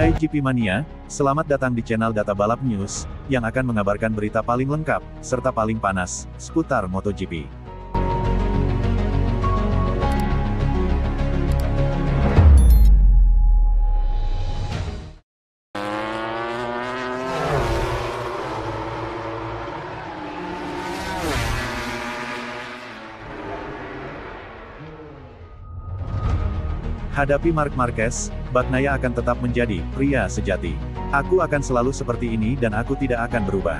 Hai GP Mania, selamat datang di channel Data Balap News, yang akan mengabarkan berita paling lengkap, serta paling panas, seputar MotoGP. Hadapi Marc Marquez, Bagnaia akan tetap menjadi pria sejati. Aku akan selalu seperti ini dan aku tidak akan berubah.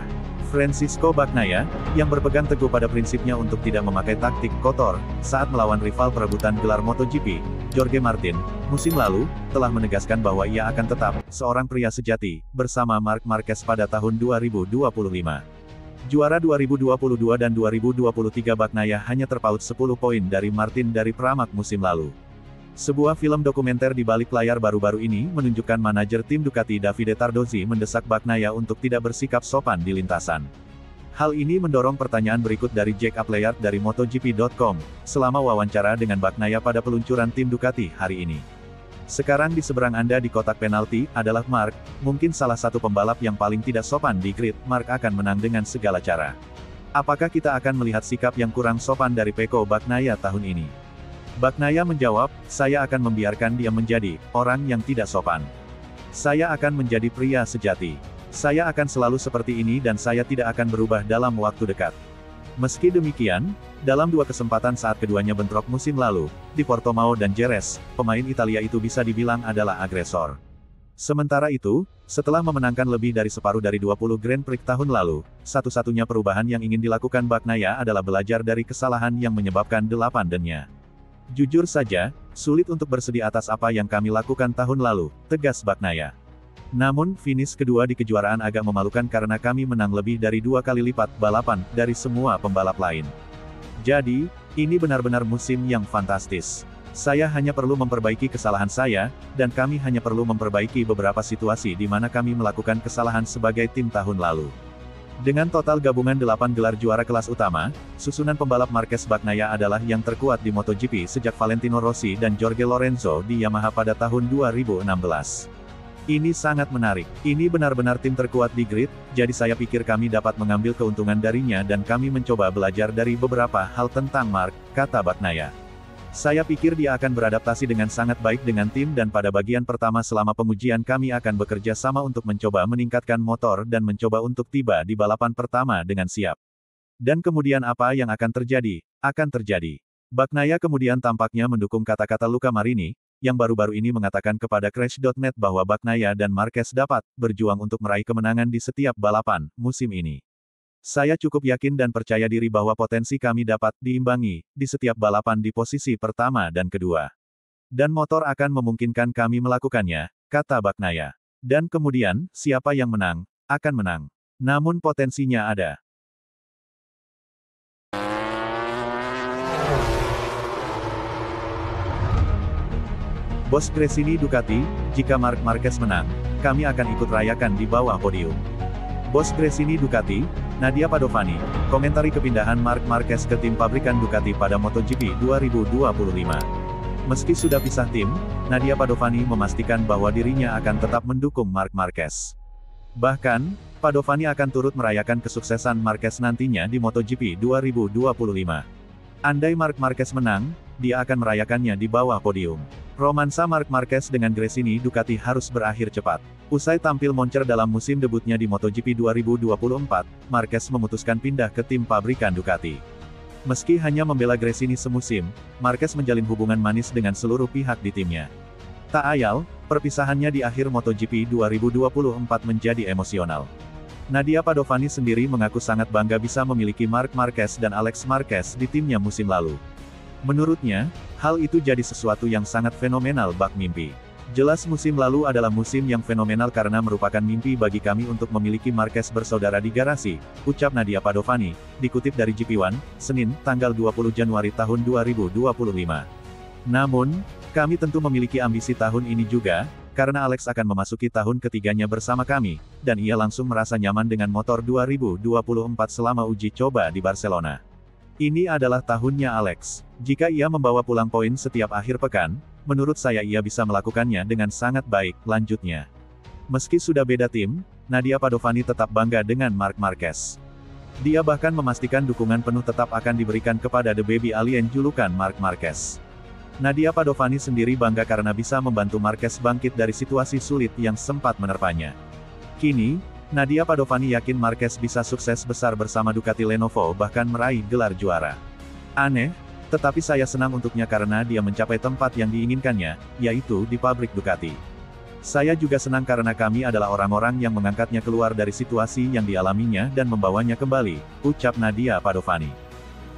Francisco Bagnaia, yang berpegang teguh pada prinsipnya untuk tidak memakai taktik kotor, saat melawan rival perebutan gelar MotoGP, Jorge Martin, musim lalu, telah menegaskan bahwa ia akan tetap seorang pria sejati, bersama Marc Marquez pada tahun 2025. Juara 2022 dan 2023 Bagnaia hanya terpaut 10 poin dari Martin dari Pramac musim lalu. Sebuah film dokumenter di balik layar baru-baru ini menunjukkan manajer tim Ducati Davide Tardozzi mendesak Bagnaia untuk tidak bersikap sopan di lintasan. Hal ini mendorong pertanyaan berikut dari Jack Appleyard dari MotoGP.com, selama wawancara dengan Bagnaia pada peluncuran tim Ducati hari ini. Sekarang di seberang Anda di kotak penalti, adalah Marc, mungkin salah satu pembalap yang paling tidak sopan di grid. Marc akan menang dengan segala cara. Apakah kita akan melihat sikap yang kurang sopan dari Pecco Bagnaia tahun ini? Bagnaia menjawab, saya akan membiarkan dia menjadi orang yang tidak sopan. Saya akan menjadi pria sejati. Saya akan selalu seperti ini dan saya tidak akan berubah dalam waktu dekat. Meski demikian, dalam dua kesempatan saat keduanya bentrok musim lalu, di Portimao dan Jerez, pemain Italia itu bisa dibilang adalah agresor. Sementara itu, setelah memenangkan lebih dari separuh dari 20 Grand Prix tahun lalu, satu-satunya perubahan yang ingin dilakukan Bagnaia adalah belajar dari kesalahan yang menyebabkan 8 dennya. Jujur saja, sulit untuk bersedih atas apa yang kami lakukan tahun lalu, tegas Bagnaia. Namun, finish kedua di kejuaraan agak memalukan karena kami menang lebih dari 2 kali lipat balapan dari semua pembalap lain. Jadi, ini benar-benar musim yang fantastis. Saya hanya perlu memperbaiki kesalahan saya, dan kami hanya perlu memperbaiki beberapa situasi di mana kami melakukan kesalahan sebagai tim tahun lalu. Dengan total gabungan 8 gelar juara kelas utama, susunan pembalap Marquez Bagnaia adalah yang terkuat di MotoGP sejak Valentino Rossi dan Jorge Lorenzo di Yamaha pada tahun 2016. Ini sangat menarik. Ini benar-benar tim terkuat di grid, jadi saya pikir kami dapat mengambil keuntungan darinya dan kami mencoba belajar dari beberapa hal tentang Marc, kata Bagnaia. Saya pikir dia akan beradaptasi dengan sangat baik dengan tim dan pada bagian pertama selama pengujian kami akan bekerja sama untuk mencoba meningkatkan motor dan mencoba untuk tiba di balapan pertama dengan siap. Dan kemudian apa yang akan terjadi, akan terjadi. Bagnaia kemudian tampaknya mendukung kata-kata Luca Marini, yang baru-baru ini mengatakan kepada Crash.net bahwa Bagnaia dan Marquez dapat berjuang untuk meraih kemenangan di setiap balapan musim ini. Saya cukup yakin dan percaya diri bahwa potensi kami dapat diimbangi di setiap balapan di posisi pertama dan kedua. Dan motor akan memungkinkan kami melakukannya, kata Bagnaia. Dan kemudian, siapa yang menang, akan menang. Namun potensinya ada. Bos Gresini Ducati, jika Marc Marquez menang, kami akan ikut rayakan di bawah podium. Bos Gresini Ducati, Nadia Padovani, komentari kepindahan Marc Marquez ke tim pabrikan Ducati pada MotoGP 2025. Meski sudah pisah tim, Nadia Padovani memastikan bahwa dirinya akan tetap mendukung Marc Marquez. Bahkan, Padovani akan turut merayakan kesuksesan Marquez nantinya di MotoGP 2025. Andai Marc Marquez menang, dia akan merayakannya di bawah podium. Romansa Marc Marquez dengan Gresini Ducati harus berakhir cepat. Usai tampil moncer dalam musim debutnya di MotoGP 2024, Marquez memutuskan pindah ke tim pabrikan Ducati. Meski hanya membela Gresini semusim, Marquez menjalin hubungan manis dengan seluruh pihak di timnya. Tak ayal, perpisahannya di akhir MotoGP 2024 menjadi emosional. Nadia Padovani sendiri mengaku sangat bangga bisa memiliki Marc Marquez dan Alex Marquez di timnya musim lalu. Menurutnya, hal itu jadi sesuatu yang sangat fenomenal bak mimpi. Jelas musim lalu adalah musim yang fenomenal karena merupakan mimpi bagi kami untuk memiliki Marquez bersaudara di garasi, ucap Nadia Padovani, dikutip dari GP1, Senin, tanggal 20 Januari tahun 2025. Namun, kami tentu memiliki ambisi tahun ini juga, karena Alex akan memasuki tahun ketiganya bersama kami, dan ia langsung merasa nyaman dengan motor 2024 selama uji coba di Barcelona. Ini adalah tahunnya Alex. Jika ia membawa pulang poin setiap akhir pekan, menurut saya ia bisa melakukannya dengan sangat baik, lanjutnya. Meski sudah beda tim, Nadia Padovani tetap bangga dengan Marc Marquez. Dia bahkan memastikan dukungan penuh tetap akan diberikan kepada The Baby Alien julukan Marc Marquez. Nadia Padovani sendiri bangga karena bisa membantu Marquez bangkit dari situasi sulit yang sempat menerpanya. Kini, Nadia Padovani yakin Marquez bisa sukses besar bersama Ducati Lenovo bahkan meraih gelar juara. Aneh, tetapi saya senang untuknya karena dia mencapai tempat yang diinginkannya, yaitu di pabrik Ducati. Saya juga senang karena kami adalah orang-orang yang mengangkatnya keluar dari situasi yang dialaminya dan membawanya kembali, ucap Nadia Padovani.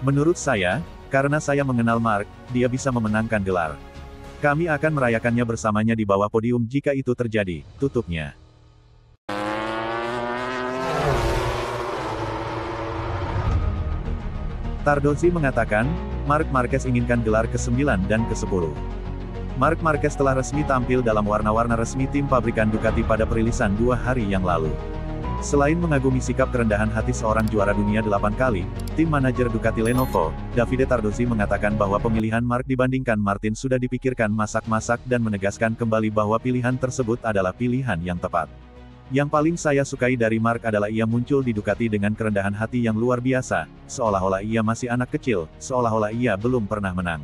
Menurut saya, karena saya mengenal Marc, dia bisa memenangkan gelar. Kami akan merayakannya bersamanya di bawah podium jika itu terjadi, tutupnya. Tardozzi mengatakan, Marc Marquez inginkan gelar ke-9 dan ke-10. Marc Marquez telah resmi tampil dalam warna-warna resmi tim pabrikan Ducati pada perilisan 2 hari yang lalu. Selain mengagumi sikap kerendahan hati seorang juara dunia 8 kali, tim manajer Ducati Lenovo, Davide Tardozzi mengatakan bahwa pemilihan Marc dibandingkan Martin sudah dipikirkan masak-masak dan menegaskan kembali bahwa pilihan tersebut adalah pilihan yang tepat. Yang paling saya sukai dari Marc adalah ia muncul di Ducati dengan kerendahan hati yang luar biasa, seolah-olah ia masih anak kecil, seolah-olah ia belum pernah menang.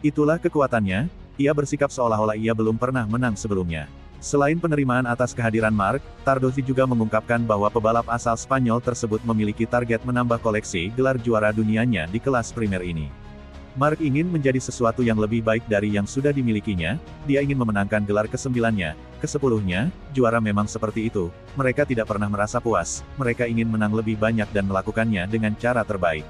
Itulah kekuatannya, ia bersikap seolah-olah ia belum pernah menang sebelumnya. Selain penerimaan atas kehadiran Marc, Tardozzi juga mengungkapkan bahwa pebalap asal Spanyol tersebut memiliki target menambah koleksi gelar juara dunianya di kelas primer ini. Marc ingin menjadi sesuatu yang lebih baik dari yang sudah dimilikinya, dia ingin memenangkan gelar ke-9-nya, ke-10-nya, juara memang seperti itu, mereka tidak pernah merasa puas, mereka ingin menang lebih banyak dan melakukannya dengan cara terbaik.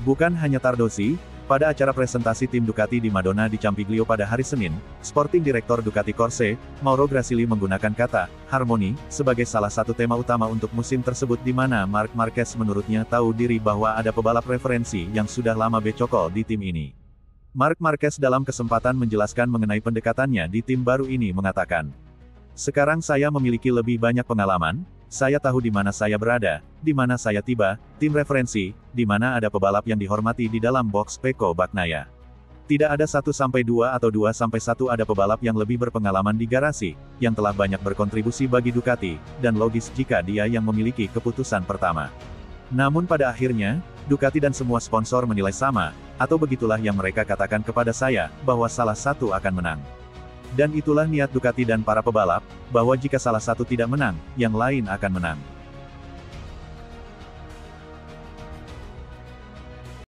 Bukan hanya Tardozzi, pada acara presentasi tim Ducati di Madonna di Campiglio pada hari Senin, Sporting Director Ducati Corse, Mauro Grasili menggunakan kata "harmoni" sebagai salah satu tema utama untuk musim tersebut di mana Marc Marquez menurutnya tahu diri bahwa ada pebalap referensi yang sudah lama becokol di tim ini. Marc Marquez dalam kesempatan menjelaskan mengenai pendekatannya di tim baru ini mengatakan, "Sekarang saya memiliki lebih banyak pengalaman, saya tahu di mana saya berada, di mana saya tiba, tim referensi, di mana ada pebalap yang dihormati di dalam box Pecco Bagnaia. Tidak ada 1-2 atau 2-1 ada pebalap yang lebih berpengalaman di garasi, yang telah banyak berkontribusi bagi Ducati, dan logis jika dia yang memiliki keputusan pertama. Namun pada akhirnya, Ducati dan semua sponsor menilai sama, atau begitulah yang mereka katakan kepada saya, bahwa salah satu akan menang. Dan itulah niat Ducati dan para pebalap, bahwa jika salah satu tidak menang, yang lain akan menang."